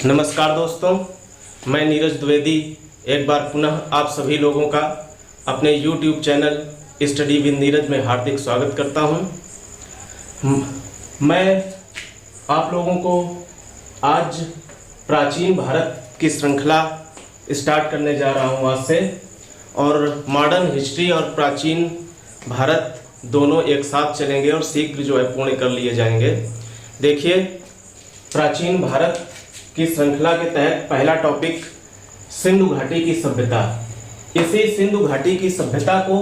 नमस्कार दोस्तों, मैं नीरज द्विवेदी एक बार पुनः आप सभी लोगों का अपने YouTube channel study with Neeraj में हार्दिक स्वागत करता हूं। मैं आप लोगों को आज प्राचीन भारत की श्रृंखला स्टार्ट करने जा रहा हूं आज से, और मॉडर्न हिस्ट्री और प्राचीन भारत दोनों एक साथ चलेंगे और शीघ्र जो है पूर्ण कर लिए जाएंगे। देखिए, प्राचीन भारत की श्रृंखला के तहत पहला टॉपिक सिंधु घाटी की सभ्यता। इसी सिंधु घाटी की सभ्यता को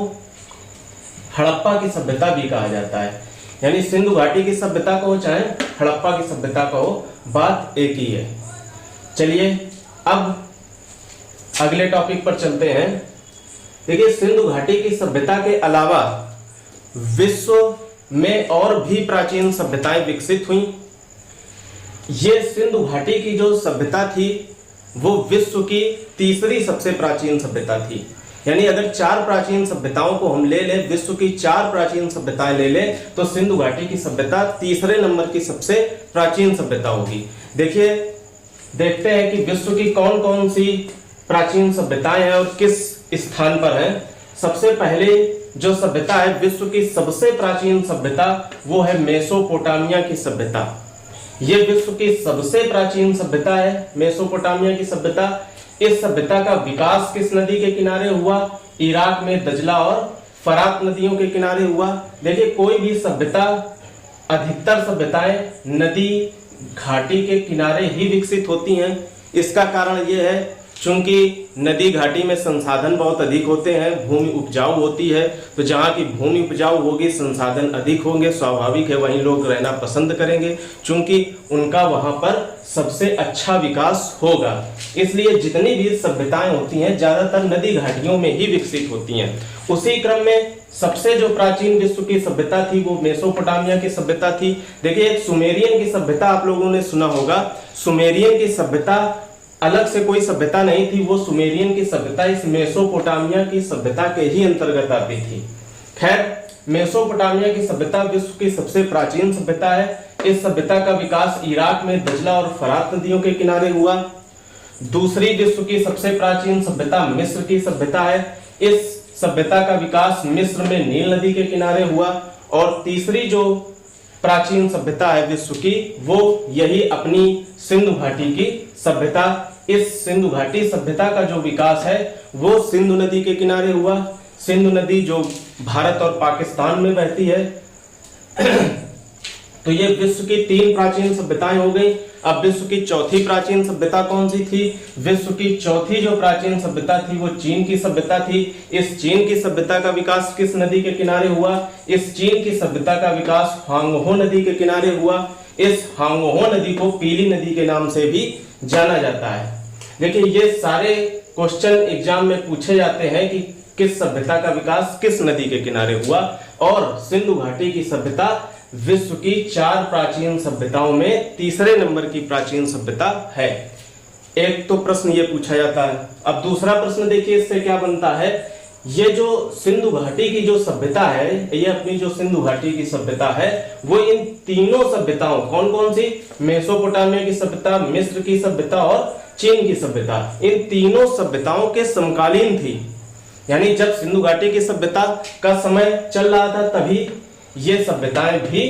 हड़प्पा की सभ्यता भी कहा जाता है। यानी सिंधु घाटी की सभ्यता को चाहे हड़प्पा की सभ्यता को, बात एक ही है। चलिए अब अगले टॉपिक पर चलते हैं। देखिए, सिंधु घाटी की सभ्यता के अलावा विश्व में और भी प्राचीन सभ्यताएं विकसित हुई। ये सिंधु घाटी की जो सभ्यता थी वो विश्व की तीसरी सबसे प्राचीन सभ्यता थी। यानी अगर चार प्राचीन सभ्यताओं को हम ले लें, विश्व की चार प्राचीन सभ्यताएं ले लें, तो सिंधु घाटी की सभ्यता तीसरे नंबर की सबसे प्राचीन सभ्यता होगी। देखिए, देखते हैं कि विश्व की कौन कौन सी प्राचीन सभ्यताएं हैं और किस स्थान पर हैं। सबसे पहले जो सभ्यता है, विश्व की सबसे प्राचीन सभ्यता, वो है मेसोपोटामिया की सभ्यता। ये विश्व की सबसे प्राचीन सभ्यता है, मेसोपोटामिया की सभ्यता। इस सभ्यता का विकास किस नदी के किनारे हुआ? इराक में दजला और फरात नदियों के किनारे हुआ। देखिए, कोई भी सभ्यता, अधिकतर सभ्यताएं नदी घाटी के किनारे ही विकसित होती हैं। इसका कारण ये है चूंकि नदी घाटी में संसाधन बहुत अधिक होते हैं, भूमि उपजाऊ होती है, तो जहाँ की भूमि उपजाऊ होगी, संसाधन अधिक होंगे, स्वाभाविक है वहीं लोग रहना पसंद करेंगे, चूंकि उनका वहाँ पर सबसे अच्छा विकास होगा। इसलिए जितनी भी सभ्यताएं होती हैं ज्यादातर नदी घाटियों में ही विकसित होती हैं। उसी क्रम में सबसे जो प्राचीन विश्व की सभ्यता थी वो मेसोपोटामिया की सभ्यता थी। देखिए, एक सुमेरियन की सभ्यता आप लोगों ने सुना होगा। सुमेरियन की सभ्यता अलग से कोई सभ्यता नहीं थी, वो सुमेरियन की सभ्यता इस मेसोपोटामिया की सभ्यता के ही अंतर्गत आती थी। खैर, मेसोपोटामिया की सभ्यता विश्व की सबसे प्राचीन सभ्यता है। इस सभ्यता का विकास इराक में दजला और फरात नदियों के किनारे हुआ। दूसरी विश्व की सबसे प्राचीन सभ्यता मिस्र की सभ्यता है। इस सभ्यता का विकास मिस्र में नील नदी के किनारे हुआ। और तीसरी जो प्राचीन सभ्यता है विश्व की, वो यही अपनी सिंधु घाटी की सभ्यता। इस सिंधु घाटी सभ्यता का जो विकास है वो सिंधु नदी के किनारे हुआ। सिंधु नदी जो भारत और पाकिस्तान में बहती है। तो ये विश्व की तीन प्राचीन सभ्यताएं हो गई। अब विश्व की चौथी प्राचीन सभ्यता कौन सी थी? विश्व की चौथी जो प्राचीन सभ्यता थी वो चीन की सभ्यता थी। इस चीन की सभ्यता का विकास किस नदी के किनारे हुआ? इस चीन की सभ्यता का विकास हांगहो नदी के किनारे हुआ। इस हांगहो नदी को पीली नदी के नाम से भी जाना जाता है। देखिए, ये सारे क्वेश्चन एग्जाम में पूछे जाते हैं कि किस सभ्यता का विकास किस नदी के किनारे हुआ। और सिंधु घाटी की सभ्यता विश्व की चार प्राचीन सभ्यताओं में तीसरे नंबर की प्राचीन सभ्यता है। एक तो प्रश्न ये पूछा जाता है। अब दूसरा प्रश्न देखिए, इससे क्या बनता है। ये जो सिंधु घाटी की जो सभ्यता है, ये अपनी जो सिंधु घाटी की सभ्यता है, वो इन तीनों सभ्यताओं, कौन कौन सी? मेसोपोटामिया की सभ्यता, मिस्र की सभ्यता और चीन की सभ्यता, इन तीनों सभ्यताओं के समकालीन थी। यानी जब सिंधु घाटी की सभ्यता का समय चल रहा था तभी ये सभ्यताएं भी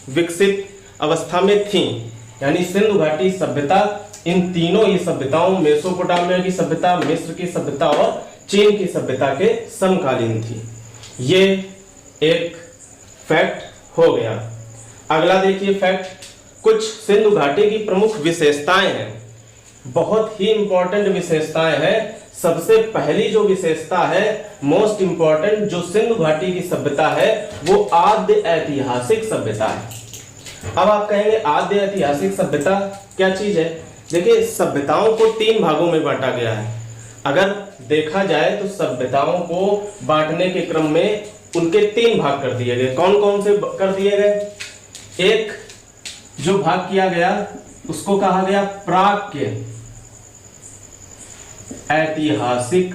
विकसित अवस्था में थीं। यानी सिंधु घाटी सभ्यता इन तीनों ही सभ्यताओं, मेसोपोटामिया की सभ्यता, मिस्र की सभ्यता और चीन की सभ्यता के समकालीन थी। ये एक फैक्ट हो गया। अगला देखिए फैक्ट, कुछ सिंधु घाटी की प्रमुख विशेषताएं हैं, बहुत ही इंपॉर्टेंट विशेषताएं हैं। सबसे पहली जो विशेषता है, मोस्ट इंपॉर्टेंट, जो सिंधु घाटी की सभ्यता है वो आद्य ऐतिहासिक सभ्यता है। अब आप कहेंगे आद्य ऐतिहासिक सभ्यता क्या चीज है? देखिए, सभ्यताओं को तीन भागों में बांटा गया है। अगर देखा जाए तो सभ्यताओं को बांटने के क्रम में उनके तीन भाग कर दिए गए। कौन कौन से कर दिए गए? एक जो भाग किया गया उसको कहा गया प्राक्य ऐतिहासिक,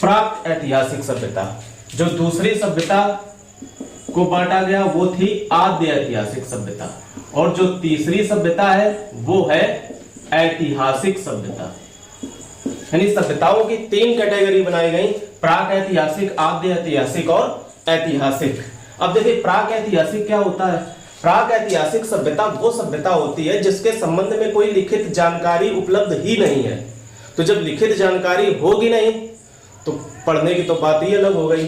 प्राक ऐतिहासिक सभ्यता। जो दूसरी सभ्यता को बांटा गया वो थी आद्य ऐतिहासिक सभ्यता। और जो तीसरी सभ्यता है वो है ऐतिहासिक सभ्यता। यानी सभ्यताओं की 3 कैटेगरी बनाई गई, प्राक ऐतिहासिक, आद्य ऐतिहासिक और ऐतिहासिक। अब देखिए प्राक ऐतिहासिक क्या होता है। प्राक ऐतिहासिक सभ्यता वो सभ्यता होती है जिसके संबंध में कोई लिखित जानकारी उपलब्ध ही नहीं है। तो जब लिखित जानकारी होगी नहीं तो पढ़ने की तो बात ही अलग हो गई।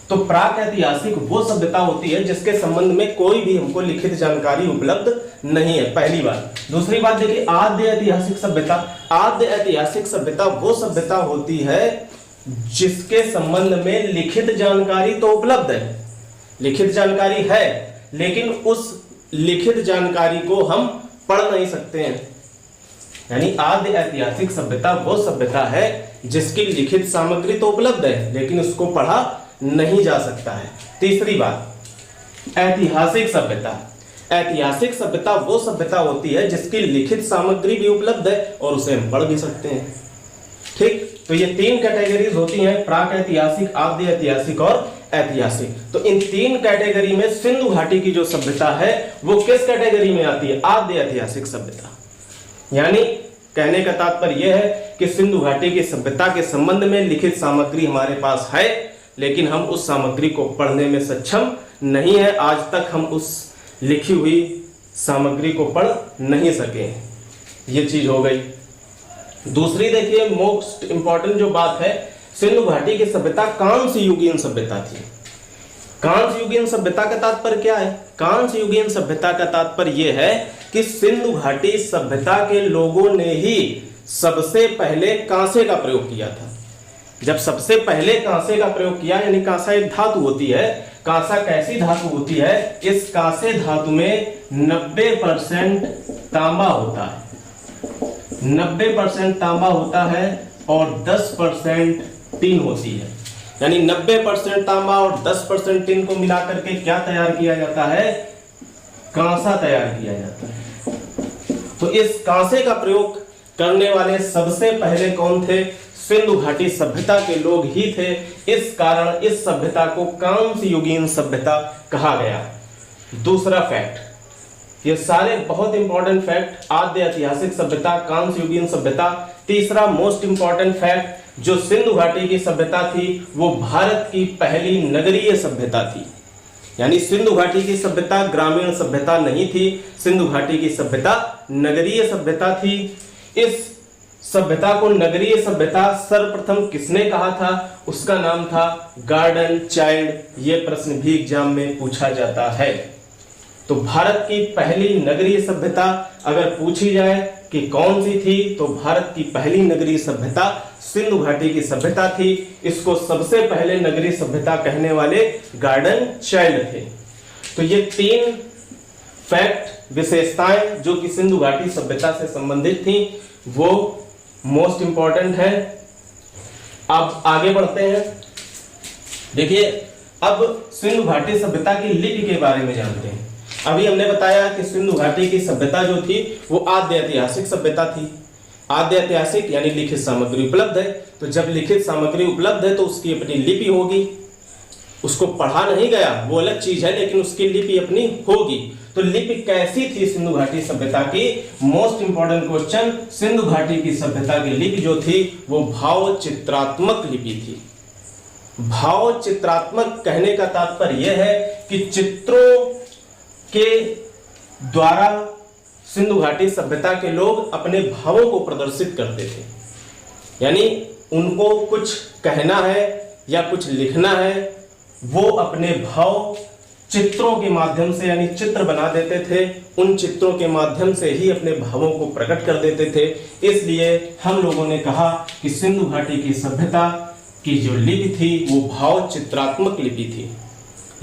तो प्राक ऐतिहासिक वो सभ्यता होती है जिसके संबंध में कोई भी हमको लिखित जानकारी उपलब्ध नहीं है, पहली बात। दूसरी बात देखिए आद्य ऐतिहासिक सभ्यता। आद्य ऐतिहासिक सभ्यता वो सभ्यता होती है जिसके संबंध में लिखित जानकारी तो उपलब्ध है, लिखित जानकारी है, लेकिन उस लिखित जानकारी को हम पढ़ नहीं सकते हैं। यानी आद्य ऐतिहासिक सभ्यता वो सभ्यता है जिसकी लिखित सामग्री तो उपलब्ध है लेकिन उसको पढ़ा नहीं जा सकता है। तीसरी बात ऐतिहासिक सभ्यता। ऐतिहासिक सभ्यता वो सभ्यता होती है जिसकी लिखित सामग्री भी उपलब्ध है और उसे हम पढ़ भी सकते हैं। ठीक, तो ये 3 कैटेगरीज होती हैं, प्राक ऐतिहासिक, आद्य ऐतिहासिक और ऐतिहासिक। तो इन 3 कैटेगरी में सिंधु घाटी की जो सभ्यता है वो किस कैटेगरी में आती है? आद्य ऐतिहासिक सभ्यता। यानी कहने का तात्पर्य यह है कि सिंधु घाटी की सभ्यता के संबंध में लिखित सामग्री हमारे पास है लेकिन हम उस सामग्री को पढ़ने में सक्षम नहीं है। आज तक हम उस लिखी हुई सामग्री को पढ़ नहीं सके। ये चीज हो गई। दूसरी देखिए मोस्ट इंपॉर्टेंट जो बात है, सिंधु घाटी की सभ्यता कांस्य युगीन सभ्यता थी। कांस्य युगीन सभ्यता का तात्पर्य क्या है? कांस्य युगीन सभ्यता का तात्पर्य यह है कि सिंधु घाटी सभ्यता के लोगों ने ही सबसे पहले कांसे का प्रयोग किया था। जब सबसे पहले कांसे का प्रयोग किया, यानी कांसा एक धातु होती है। कांसा कैसी धातु होती है? इस कांसे धातु में 90% तांबा होता है, 90% तांबा होता है और 10% टिन होती है। यानी 90% तांबा और 10% टिन को मिलाकर के क्या तैयार किया जाता है? कांसा तैयार किया जाता है। तो इस कांसे का प्रयोग करने वाले सबसे पहले कौन थे? सिंधु घाटी सभ्यता के लोग ही थे। इस कारण इस सभ्यता को कांस्य युगीन सभ्यता कहा गया। दूसरा फैक्ट, ये सारे बहुत इंपॉर्टेंट फैक्ट, आद्य ऐतिहासिक सभ्यता, कांस्य युगीन सभ्यता। तीसरा मोस्ट इंपॉर्टेंट फैक्ट, जो सिंधु घाटी की सभ्यता थी वो भारत की पहली नगरीय सभ्यता थी। यानी सिंधु घाटी की सभ्यता ग्रामीण सभ्यता नहीं थी, सिंधु घाटी की सभ्यता नगरीय सभ्यता थी। इस सभ्यता को नगरीय सभ्यता सर्वप्रथम किसने कहा था? उसका नाम था गार्डन चाइल्ड। ये प्रश्न भी एग्जाम में पूछा जाता है। तो भारत की पहली नगरीय सभ्यता अगर पूछी जाए कि कौन सी थी, तो भारत की पहली नगरीय सभ्यता सिंधु घाटी की सभ्यता थी। इसको सबसे पहले नगरीय सभ्यता कहने वाले गार्डन चाइल्ड थे। तो ये 3 फैक्ट, विशेषताएं जो कि सिंधु घाटी सभ्यता से संबंधित थी वो मोस्ट इंपॉर्टेंट है। अब आगे बढ़ते हैं। देखिए अब सिंधु घाटी सभ्यता की लिपि के बारे में जानते हैं। अभी हमने बताया कि सिंधु घाटी की सभ्यता जो थी वो आद्य ऐतिहासिक सभ्यता थी। आद्य ऐतिहासिक यानी लिखित सामग्री उपलब्ध है। तो जब लिखित सामग्री उपलब्ध है तो उसकी अपनी लिपि होगी। उसको पढ़ा नहीं गया वो अलग चीज है, लेकिन उसकी लिपि अपनी होगी। तो लिपि कैसी थी सिंधु घाटी सभ्यता की? मोस्ट इंपॉर्टेंट क्वेश्चन, सिंधु घाटी की सभ्यता की लिपि जो थी वो भाव चित्रात्मक लिपि थी। भाव चित्रात्मक कहने का तात्पर्य यह है कि चित्रों के द्वारा सिंधु घाटी सभ्यता के लोग अपने भावों को प्रदर्शित करते थे। यानी उनको कुछ कहना है या कुछ लिखना है, वो अपने भाव चित्रों के माध्यम से, यानी चित्र बना देते थे, उन चित्रों के माध्यम से ही अपने भावों को प्रकट कर देते थे। इसलिए हम लोगों ने कहा कि सिंधु घाटी की सभ्यता की जो लिपि थी वो भाव चित्रात्मक लिपि थी।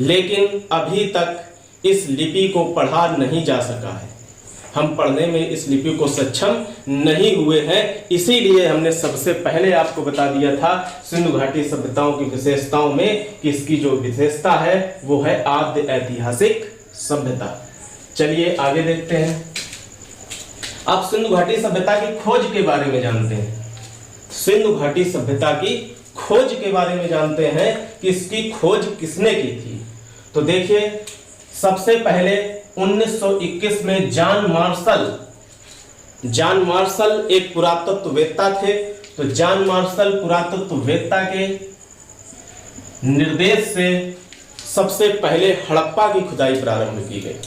लेकिन अभी तक इस लिपि को पढ़ा नहीं जा सका है, हम पढ़ने में इस लिपि को सक्षम नहीं हुए हैं। इसीलिए हमने सबसे पहले आपको बता दिया था सिंधु घाटी सभ्यताओं की विशेषताओं में कि इसकी जो विशेषता है वो है आद्य ऐतिहासिक सभ्यता। चलिए आगे देखते हैं। अब सिंधु घाटी सभ्यता की खोज के बारे में जानते हैं। सिंधु घाटी सभ्यता की खोज के बारे में जानते हैं कि इसकी खोज किसने की थी। तो देखिए सबसे पहले 1921 में जॉन मार्शल एक पुरातत्ववेत्ता थे। तो जॉन मार्शल पुरातत्ववेत्ता के निर्देश से सबसे पहले हड़प्पा की खुदाई प्रारंभ की गई।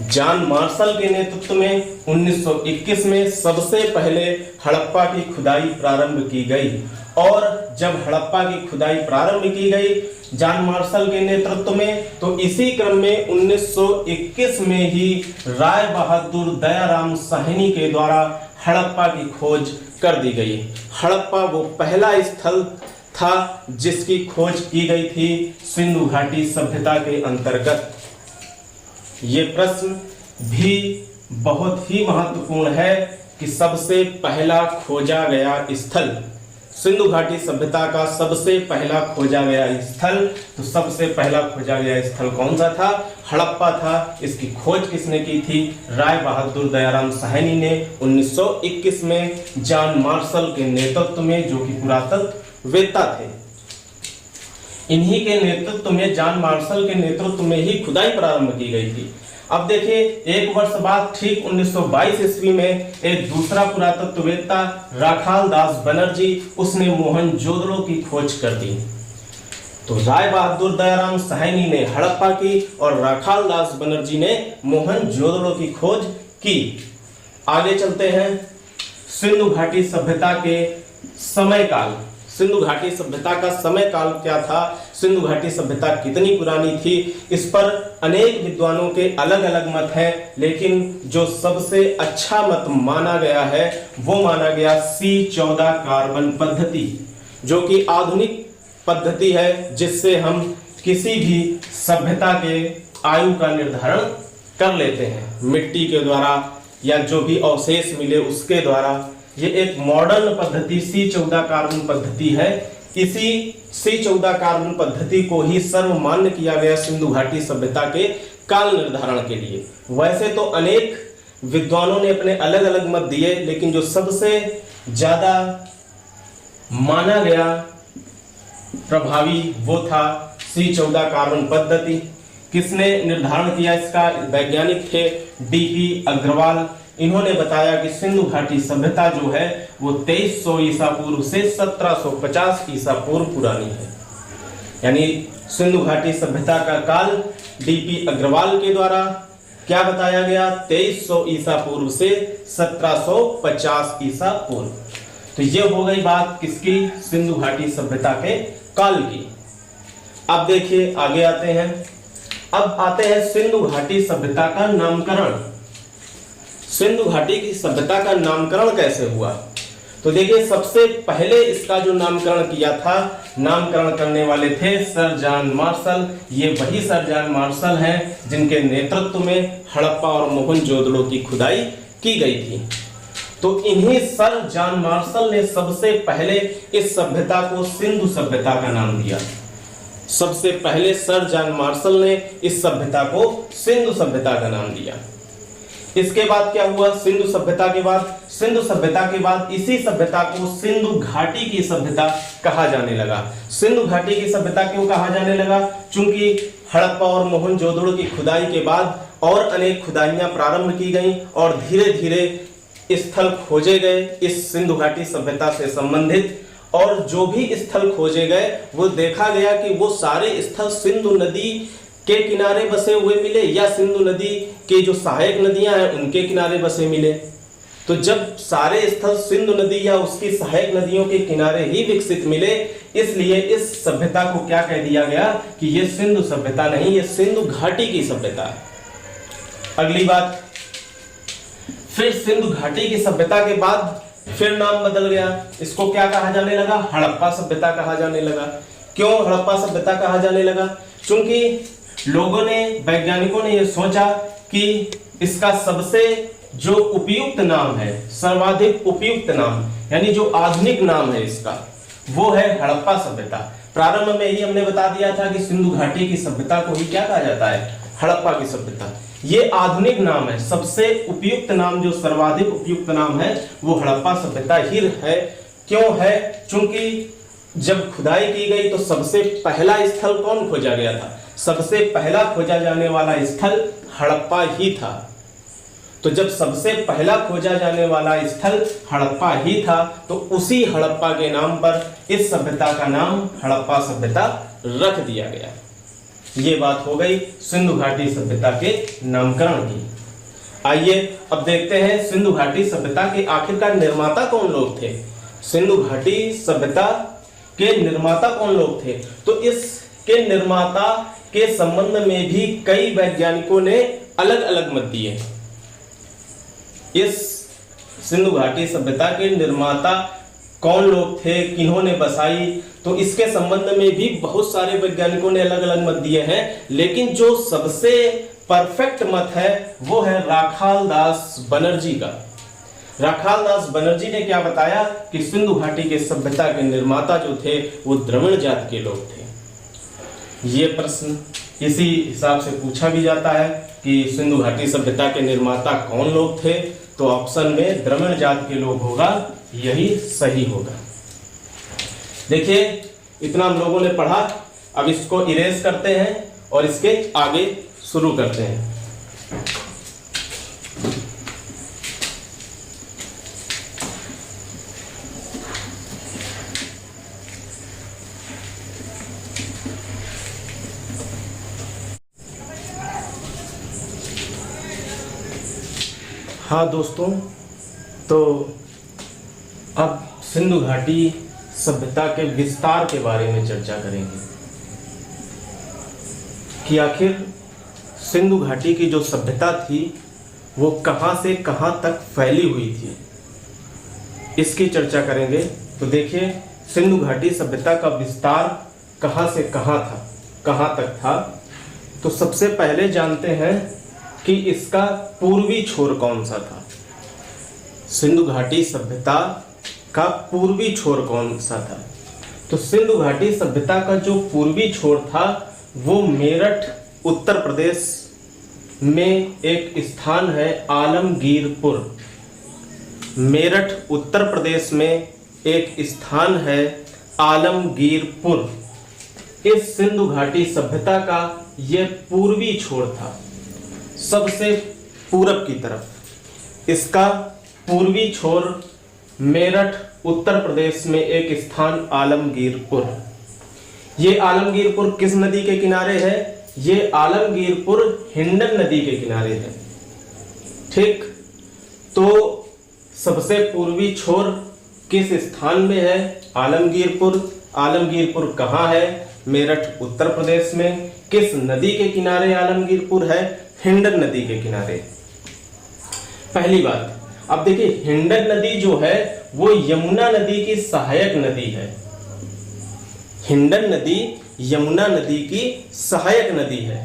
जॉन मार्शल के नेतृत्व में 1921 में सबसे पहले हड़प्पा की खुदाई प्रारंभ की गई। और जब हड़प्पा की खुदाई प्रारंभ की गई जॉन मार्शल के नेतृत्व में, तो इसी क्रम में 1921 में ही राय बहादुर दयाराम साहनी के द्वारा हड़प्पा की खोज कर दी गई। हड़प्पा वो पहला स्थल था जिसकी खोज की गई थी सिंधु घाटी सभ्यता के अंतर्गत। ये प्रश्न भी बहुत ही महत्वपूर्ण है कि सबसे पहला खोजा गया स्थल, सिंधु घाटी सभ्यता का सबसे पहला खोजा गया स्थल, तो सबसे पहला खोजा गया स्थल कौन सा था? हड़प्पा था। इसकी खोज किसने की थी? राय बहादुर दयाराम साहनी ने 1921 में जॉन मार्शल के नेतृत्व में, जो कि पुरातत्ववेत्ता थे, इन्हीं के नेतृत्व में, जॉन मार्शल के नेतृत्व में ही खुदाई प्रारंभ की गई थी। अब देखिए, एक वर्ष बाद ठीक 1922 ईस्वी में एक दूसरा पुरातत्ववेत्ता राखाल दास बनर्जी, उसने मोहनजोदड़ो की खोज कर दी। तो राय बहादुर दयाराम साहनी ने हड़प्पा की और राखाल दास बनर्जी ने मोहनजोदड़ो की खोज की। आगे चलते हैं। सिंधु घाटी सभ्यता के समयकाल, सिंधु घाटी सभ्यता का समय काल क्या था? सिंधु घाटी सभ्यता कितनी पुरानी थी? इस पर अनेक विद्वानों के अलग अलग मत हैं, लेकिन जो सबसे अच्छा मत माना गया है वो माना गया C14 कार्बन पद्धति, जो कि आधुनिक पद्धति है जिससे हम किसी भी सभ्यता के आयु का निर्धारण कर लेते हैं मिट्टी के द्वारा या जो भी अवशेष मिले उसके द्वारा। ये एक मॉडर्न पद्धति C14 कार्बन पद्धति है। इसी C14 कार्बन पद्धति को ही सर्वमान्य किया गया सिंधु घाटी सभ्यता के काल निर्धारण के लिए। वैसे तो अनेक विद्वानों ने अपने अलग अलग मत दिए, लेकिन जो सबसे ज्यादा माना गया प्रभावी वो था C14 कार्बन पद्धति। किसने निर्धारण किया इसका? वैज्ञानिक थे D.P. अग्रवाल। इन्होंने बताया कि सिंधु घाटी सभ्यता जो है वो 2300 ईसा पूर्व से 1750 ईसा पूर्व पुरानी है। यानी सिंधु घाटी सभ्यता का काल D.P. अग्रवाल के द्वारा क्या बताया गया? 2300 ईसा पूर्व से 1750 ईसा पूर्व। तो ये हो गई बात किसकी? सिंधु घाटी सभ्यता के काल की। अब देखिए आगे आते हैं। अब आते हैं सिंधु घाटी सभ्यता का नामकरण। सिंधु घाटी की सभ्यता का नामकरण कैसे हुआ? तो देखिए, सबसे पहले इसका जो नामकरण किया था, नामकरण करने वाले थे सर जॉन मार्शल। ये वही सर जॉन मार्शल हैं जिनके नेतृत्व में हड़प्पा और मोहनजोदड़ो की खुदाई की गई थी। तो इन्हीं सर जॉन मार्शल ने सबसे पहले इस सभ्यता को सिंधु सभ्यता का नाम दिया। सबसे पहले सर जॉन मार्शल ने इस सभ्यता को सिंधु सभ्यता का नाम दिया। इसके बाद क्या हुआ? सिंधु सभ्यता के बाद इसी सभ्यता को सिंधु घाटी की सभ्यता कहा जाने लगा। सिंधु घाटी की सभ्यता क्यों कहा जाने लगा? चूंकि हड़प्पा और मोहनजोदड़ो की खुदाई के बाद और अनेक खुदाइयां प्रारंभ की गईं और धीरे धीरे स्थल खोजे गए इस सिंधु घाटी सभ्यता से संबंधित। और जो भी स्थल खोजे गए वो देखा गया कि वो सारे स्थल सिंधु नदी के किनारे बसे हुए मिले या सिंधु नदी के जो सहायक नदियां हैं उनके किनारे बसे मिले। तो जब सारे स्थल सिंधु नदी या उसकी सहायक नदियों के किनारे ही विकसित मिले, इसलिए इस सभ्यता को क्या कह दिया गया कि ये सिंधु सभ्यता नहीं, ये सिंधु घाटी की सभ्यता है। अगली बात, फिर सिंधु घाटी की सभ्यता के बाद फिर नाम बदल गया। इसको क्या कहा जाने लगा? हड़प्पा सभ्यता कहा जाने लगा। क्यों हड़प्पा सभ्यता कहा जाने लगा? क्योंकि लोगों ने, वैज्ञानिकों ने यह सोचा कि इसका सबसे जो उपयुक्त नाम है, सर्वाधिक उपयुक्त नाम, यानी जो आधुनिक नाम है इसका, वो है हड़प्पा सभ्यता। प्रारंभ में ही हमने बता दिया था कि सिंधु घाटी की सभ्यता को ही क्या कहा जाता है? हड़प्पा की सभ्यता। ये आधुनिक नाम है, सबसे उपयुक्त नाम, जो सर्वाधिक उपयुक्त नाम है वो हड़प्पा सभ्यता ही है। क्यों है? क्योंकि जब खुदाई की गई तो सबसे पहला स्थल कौन खोजा गया था? सबसे पहला खोजा जाने वाला स्थल हड़प्पा ही था। तो जब सबसे पहला खोजा जाने वाला स्थल हड़प्पा ही था तो उसी हड़प्पा के नाम पर इस सभ्यता का नाम हड़प्पा सभ्यता रख दिया गया। ये बात हो गई सिंधु घाटी सभ्यता के नामकरण की। आइए अब देखते हैं सिंधु घाटी सभ्यता के आखिरकार निर्माता कौन लोग थे। सिंधु घाटी सभ्यता के निर्माता कौन लोग थे, तो इसके निर्माता के संबंध में भी कई वैज्ञानिकों ने अलग अलग मत दिए। इस सिंधु घाटी सभ्यता के निर्माता कौन लोग थे, किन्होंने बसाई, तो इसके संबंध में भी बहुत सारे वैज्ञानिकों ने अलग अलग मत दिए हैं। लेकिन जो सबसे परफेक्ट मत है वो है राखाल दास बनर्जी का। राखाल दास बनर्जी ने क्या बताया कि सिंधु घाटी के सभ्यता के निर्माता जो थे वो द्रविड़ जात के लोग थे। ये प्रश्न इसी हिसाब से पूछा भी जाता है कि सिंधु घाटी सभ्यता के निर्माता कौन लोग थे, तो ऑप्शन में द्रविड़ जात के लोग होगा, यही सही होगा। देखिए इतना हम लोगों ने पढ़ा, अब इसको इरेज करते हैं और इसके आगे शुरू करते हैं। हाँ दोस्तों, तो अब सिंधु घाटी सभ्यता के विस्तार के बारे में चर्चा करेंगे कि आखिर सिंधु घाटी की जो सभ्यता थी वो कहाँ से कहाँ तक फैली हुई थी, इसकी चर्चा करेंगे। तो देखिए सिंधु घाटी सभ्यता का विस्तार कहाँ से कहाँ था, कहाँ तक था। तो सबसे पहले जानते हैं कि इसका पूर्वी छोर कौन सा था। सिंधु घाटी सभ्यता का पूर्वी छोर कौन सा था, तो सिंधु घाटी सभ्यता का जो पूर्वी छोर था वो मेरठ उत्तर प्रदेश में एक स्थान है आलमगीरपुर। मेरठ उत्तर प्रदेश में एक स्थान है आलमगीरपुर। इस सिंधु घाटी सभ्यता का यह पूर्वी छोर था, सबसे पूरब की तरफ। इसका पूर्वी छोर मेरठ उत्तर प्रदेश में एक स्थान आलमगीरपुर। ये आलमगीरपुर किस नदी के किनारे है? ये आलमगीरपुर हिंडन नदी के किनारे है। ठीक, तो सबसे पूर्वी छोर किस स्थान में है? आलमगीरपुर। आलमगीरपुर कहाँ है? मेरठ उत्तर प्रदेश में। किस नदी के किनारे आलमगीरपुर है? हिंडन नदी के किनारे। पहली बात, अब देखिए हिंडन नदी जो है वो यमुना नदी की सहायक नदी है। हिंडन नदी यमुना नदी की सहायक नदी है।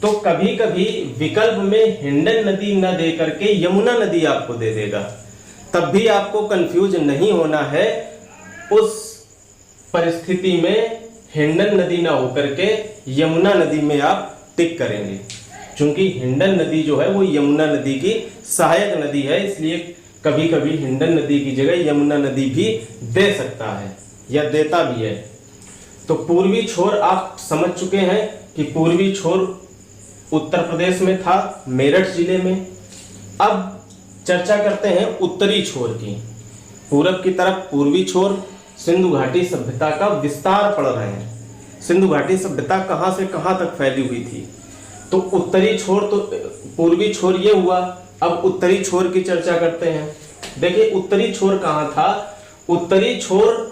तो कभी कभी विकल्प में हिंडन नदी न दे करके यमुना नदी आपको दे देगा, तब भी आपको कंफ्यूज नहीं होना है। उस परिस्थिति में हिंडन नदी ना होकर के यमुना नदी में आप टिक करेंगे, क्योंकि हिंडन नदी जो है वो यमुना नदी की सहायक नदी है, इसलिए कभी कभी हिंडन नदी की जगह यमुना नदी भी दे सकता है या देता भी है। तो पूर्वी छोर आप समझ चुके हैं कि पूर्वी छोर उत्तर प्रदेश में था, मेरठ जिले में। अब चर्चा करते हैं उत्तरी छोर की। पूरब की तरफ पूर्वी छोर, सिंधु घाटी सभ्यता का विस्तार पढ़ रहे हैं। सिंधु घाटी सभ्यता कहां से कहां तक फैली हुई थी, तो उत्तरी छोर, तो पूर्वी छोर ये हुआ। अब उत्तरी छोर की चर्चा करते हैं। देखिए उत्तरी छोर कहां था? उत्तरी छोर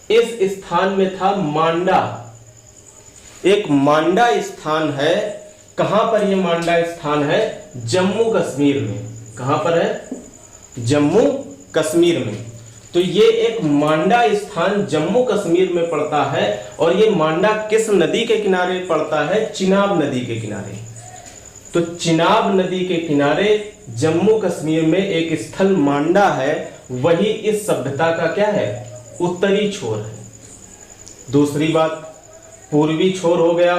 इस स्थान में था मांडा। एक मांडा स्थान है। कहां पर यह मांडा स्थान है? जम्मू कश्मीर में। कहां पर है? जम्मू कश्मीर में। तो ये एक मांडा स्थान जम्मू कश्मीर में पड़ता है। और ये मांडा किस नदी के किनारे पड़ता है? चिनाब नदी के किनारे। तो चिनाब नदी के किनारे जम्मू कश्मीर में एक स्थल मांडा है, वही इस सभ्यता का क्या है? उत्तरी छोर है। दूसरी बात, पूर्वी छोर हो गया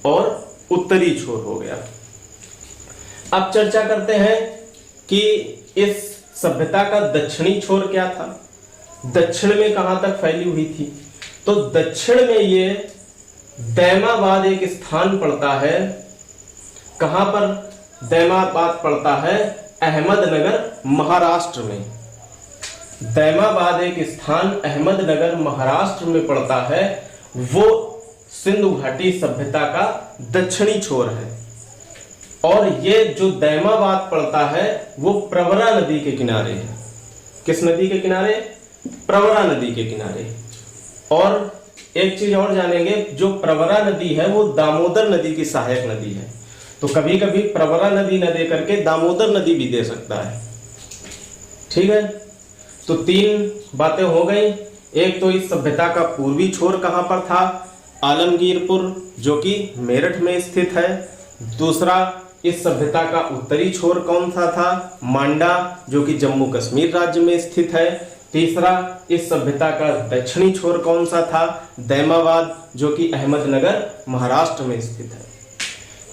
और उत्तरी छोर हो गया। अब चर्चा करते हैं कि इस सभ्यता का दक्षिणी छोर क्या था, दक्षिण में कहां तक फैली हुई थी। तो दक्षिण में ये दैमाबाद एक स्थान पड़ता है, कहां पर दैमाबाद पड़ता है? अहमदनगर महाराष्ट्र में। दैमाबाद एक स्थान अहमदनगर महाराष्ट्र में पड़ता है, वो सिंधु घाटी सभ्यता का दक्षिणी छोर है। और ये जो दैमाबाद पड़ता है वो प्रवरा नदी के किनारे है। किस नदी के किनारे? प्रवरा नदी के किनारे। और एक चीज और जानेंगे, जो प्रवरा नदी है वो दामोदर नदी की सहायक नदी है। तो कभी कभी प्रवरा नदी न दे करके दामोदर नदी भी दे सकता है। ठीक है, तो 3 बातें हो गई। एक तो इस सभ्यता का पूर्वी छोर कहां पर था? आलमगीरपुर, जो कि मेरठ में स्थित है। दूसरा, इस सभ्यता का उत्तरी छोर कौन सा था? मांडा, जो कि जम्मू कश्मीर राज्य में स्थित है। तीसरा, इस सभ्यता का दक्षिणी छोर कौन सा था? दैमाबाद, जो कि अहमदनगर महाराष्ट्र में स्थित है।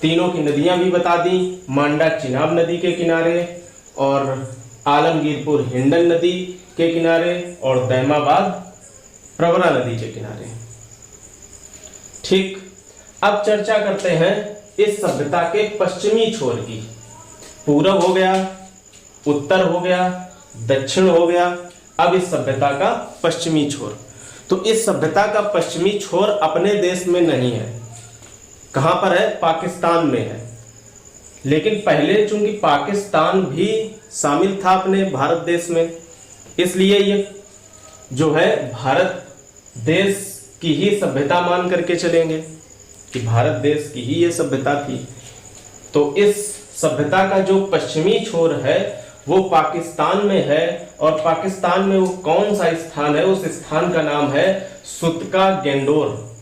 तीनों की नदियां भी बता दी, मांडा चिनाब नदी के किनारे, और आलमगीरपुर हिंडन नदी के किनारे, और दैमाबाद प्रवरा नदी के किनारे। ठीक, अब चर्चा करते हैं इस सभ्यता के पश्चिमी छोर की। पूरब हो गया, उत्तर हो गया, दक्षिण हो गया, अब इस सभ्यता का पश्चिमी छोर। तो इस सभ्यता का पश्चिमी छोर अपने देश में नहीं है। कहां पर है? पाकिस्तान में है। लेकिन पहले चूंकि पाकिस्तान भी शामिल था अपने भारत देश में, इसलिए ये जो है भारत देश की ही सभ्यता मान करके चलेंगे कि भारत देश की ही ये सभ्यता थी। तो इस सभ्यता का जो पश्चिमी छोर है वो पाकिस्तान में है, और पाकिस्तान में वो कौन सा स्थान है? उस स्थान का नाम है सुतका गेंडोर।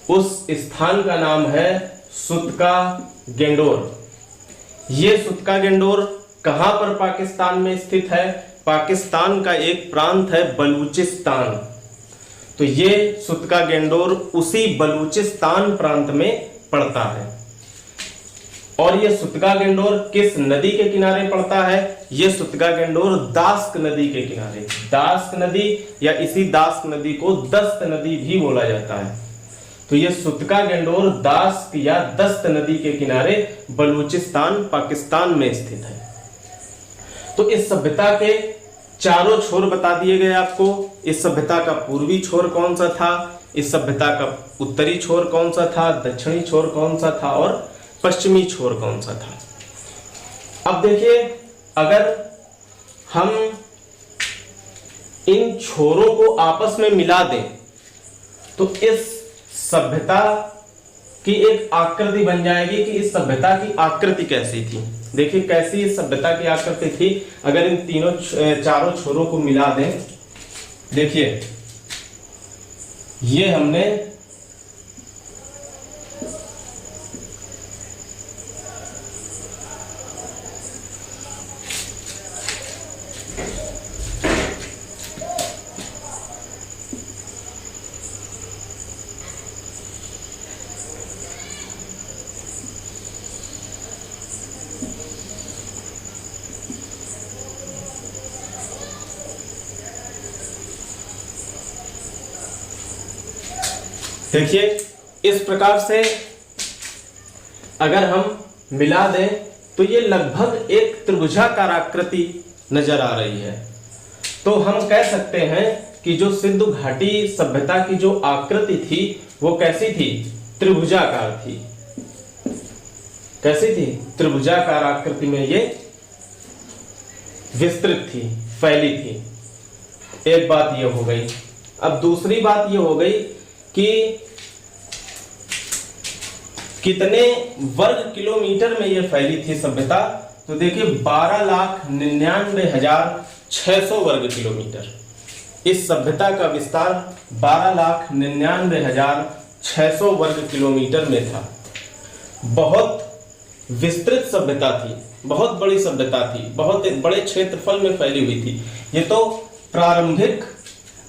उस स्थान का नाम है सुतका गेंडोर। ये सुतका गेंडोर कहां पर पाकिस्तान में स्थित है? पाकिस्तान का एक प्रांत है बलूचिस्तान। तो ये सुतका गेंडोर उसी बलूचिस्तान प्रांत में पड़ता है। और ये सुतका गेंडोर किस नदी के किनारे पड़ता है? ये सुतका गेंडोर दास्क नदी के किनारे। दास्क नदी, या इसी दास्क नदी को दस्त नदी भी बोला जाता है। तो ये सुतका गेंडोर दास्क या दस्त नदी के किनारे बलूचिस्तान पाकिस्तान में स्थित है। तो इस सभ्यता के चारों छोर बता दिए गए आपको। इस सभ्यता का पूर्वी छोर कौन सा था, इस सभ्यता का उत्तरी छोर कौन सा था, दक्षिणी छोर कौन सा था, और पश्चिमी छोर कौन सा था। अब देखिए, अगर हम इन छोरों को आपस में मिला दें तो इस सभ्यता की एक आकृति बन जाएगी कि इस सभ्यता की आकृति कैसी थी। देखिए कैसी इस सभ्यता की आकृति थी अगर इन तीनों चारों छोरों को मिला दें। देखिए ये हमने देखिए इस प्रकार से अगर हम मिला दें तो ये लगभग एक त्रिभुजाकार आकृति नजर आ रही है। तो हम कह सकते हैं कि जो सिंधु घाटी सभ्यता की जो आकृति थी वो कैसी थी? त्रिभुजाकार थी। कैसी थी? त्रिभुजाकार आकृति में ये विस्तृत थी, फैली थी। एक बात ये हो गई। अब दूसरी बात ये हो गई कि कितने वर्ग किलोमीटर में ये फैली थी सभ्यता। तो देखिए 12,99,600 वर्ग किलोमीटर। इस सभ्यता का विस्तार 12,99,600 वर्ग किलोमीटर में था। बहुत विस्तृत सभ्यता थी, बहुत बड़ी सभ्यता थी, बहुत बड़े क्षेत्रफल में फैली हुई थी। ये तो प्रारंभिक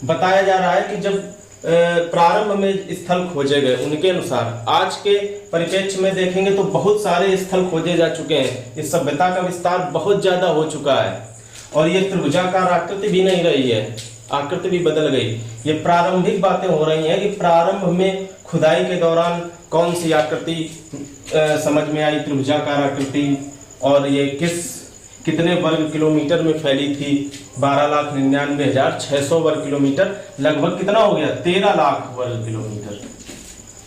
बताया जा रहा है कि जब प्रारंभ में स्थल खोजे गए उनके अनुसार। आज के परिप्रेक्ष्य में देखेंगे तो बहुत सारे स्थल खोजे जा चुके हैं। इस सभ्यता का विस्तार बहुत ज्यादा हो चुका है और ये त्रिभुजाकार आकृति भी नहीं रही है, आकृति भी बदल गई। ये प्रारंभिक बातें हो रही हैं कि प्रारंभ में खुदाई के दौरान कौन सी आकृति समझ में आई, त्रिभुजाकार आकृति, और ये कितने वर्ग किलोमीटर में फैली थी, 12,99,600 वर्ग किलोमीटर, लगभग कितना हो गया, 13 लाख वर्ग किलोमीटर,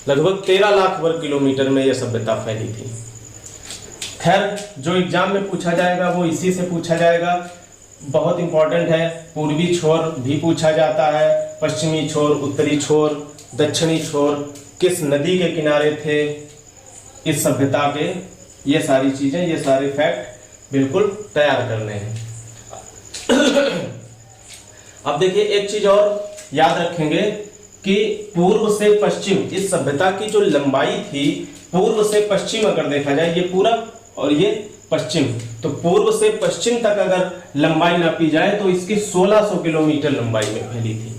लगभग 13 लाख वर्ग किलोमीटर में यह सभ्यता फैली थी। खैर, जो एग्जाम में पूछा जाएगा वो इसी से पूछा जाएगा, बहुत इंपॉर्टेंट है। पूर्वी छोर भी पूछा जाता है, पश्चिमी छोर, उत्तरी छोर, दक्षिणी छोर, किस नदी के किनारे थे इस सभ्यता के, ये सारी चीजें, ये सारे फैक्ट बिल्कुल तैयार करने हैं। अब देखिए, एक चीज और याद रखेंगे कि पूर्व से पश्चिम, इस सभ्यता की जो लंबाई थी, पूर्व से पश्चिम अगर देखा जाए, ये पूरब और ये पश्चिम, तो पूर्व से पश्चिम तक अगर लंबाई नापी जाए तो इसकी 1600 किलोमीटर लंबाई में फैली थी।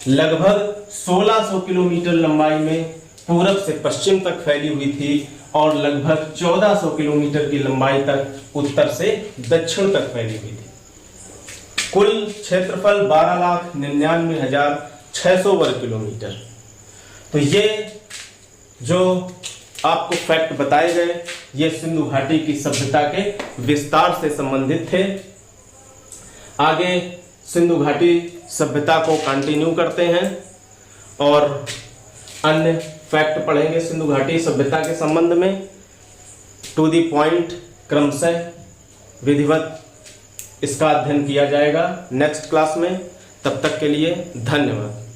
लगभग 1600 किलोमीटर लंबाई में पूरब से पश्चिम तक फैली हुई थी, और लगभग 1400 किलोमीटर की लंबाई तक उत्तर से दक्षिण तक फैली हुई थी। कुल क्षेत्रफल 12,99,600 वर्ग किलोमीटर। तो ये जो आपको फैक्ट बताए गए, ये सिंधु घाटी की सभ्यता के विस्तार से संबंधित थे। आगे सिंधु घाटी सभ्यता को कंटिन्यू करते हैं और अन्य फैक्ट पढ़ेंगे सिंधु घाटी सभ्यता के संबंध में, टू दी पॉइंट, क्रमशः विधिवत इसका अध्ययन किया जाएगा नेक्स्ट क्लास में। तब तक के लिए धन्यवाद।